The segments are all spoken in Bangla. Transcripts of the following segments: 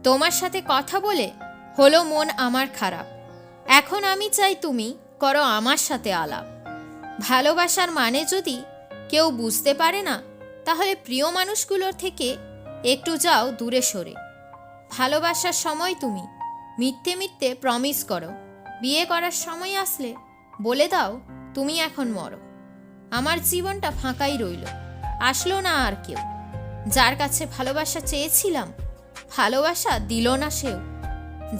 তোমার সাথে কথা বলে হলো মন আমার খারাপ। এখন আমি চাই তুমি করো আমার সাথে আলাপ। ভালোবাসার মানে যদি কেউ বুঝতে পারে না, তাহলে প্রিয় মানুষগুলোর থেকে একটু যাও দূরে সরে। ভালোবাসার সময় তুমি মিথ্যে মিথ্যে প্রমিস করো, বিয়ে করার সময় আসলে বলে দাও তুমি এখন মরো। আমার জীবনটা ফাঁকাই রইল, আসলো না আর কেউ। যার কাছে ভালোবাসা চেয়েছিলাম, ভালোবাসা দিল না সেও।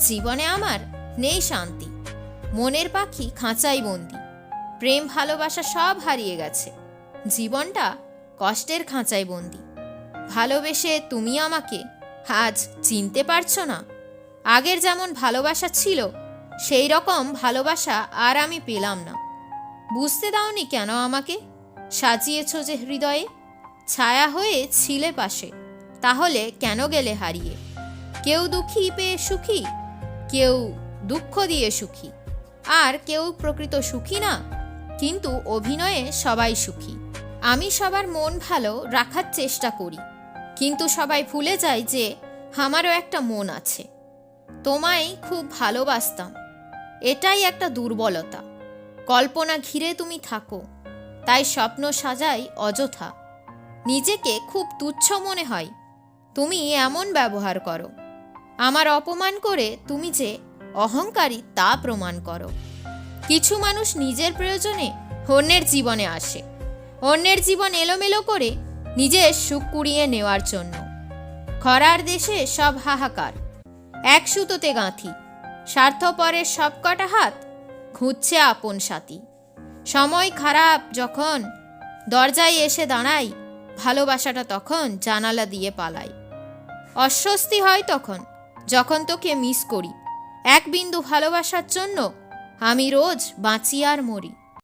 জীবনে আমার নেই শান্তি, মনের পাখি খাঁচাই বন্দি। প্রেম ভালোবাসা সব হারিয়ে গেছে, জীবনটা কষ্টের খাঁচায় বন্দি। ভালোবেসে তুমি আমাকে আজ চিনতে পারছো না। আগের যেমন ভালোবাসা ছিল, সেই রকম ভালোবাসা আর আমি পেলাম না। বুঝতে দাওনি কেন আমাকে, সাজিয়েছ যে হৃদয়ে। ছায়া হয়ে ছিলে পাশে, তাহলে কেন গেলে হারিয়ে। কেউ দুঃখী পেয়ে সুখী, কেউ দুঃখ দিয়ে সুখী, আর কেউ প্রকৃত সুখী না, কিন্তু অভিনয়ে সবাই সুখী। আমি সবার মন ভালো রাখার চেষ্টা করি, কিন্তু সবাই ভুলে যায় যে আমারও একটা মন আছে। তোমায় খুব ভালোবাসতাম, এটাই একটা দুর্বলতা। কল্পনা ঘিরে তুমি থাকো, তাই স্বপ্ন সাজাই অযথা। নিজেকে খুব তুচ্ছ মনে হয়, তুমি এমন ব্যবহার করো। আমার অপমান করে তুমি যে অহংকারী তা প্রমাণ করো। কিছু মানুষ নিজের প্রয়োজনে অন্যের জীবনে আসে, অন্যের জীবন এলোমেলো করে নিজের সুখ কুড়িয়ে নেওয়ার জন্য। খরার দেশে সব হাহাকার, এক সুতোতে গাঁথি। স্বার্থপরের সবকটা হাত ঘুরছে আপন সাথী। সময় খারাপ যখন দরজায় এসে দাঁড়াই, ভালোবাসাটা তখন জানালা দিয়ে পালাই। অস্বস্তি হয় তখন যখন তোকে মিস করি। এক বিন্দু ভালোবাসার জন্য আমি রোজ বাঁচি আর মরি।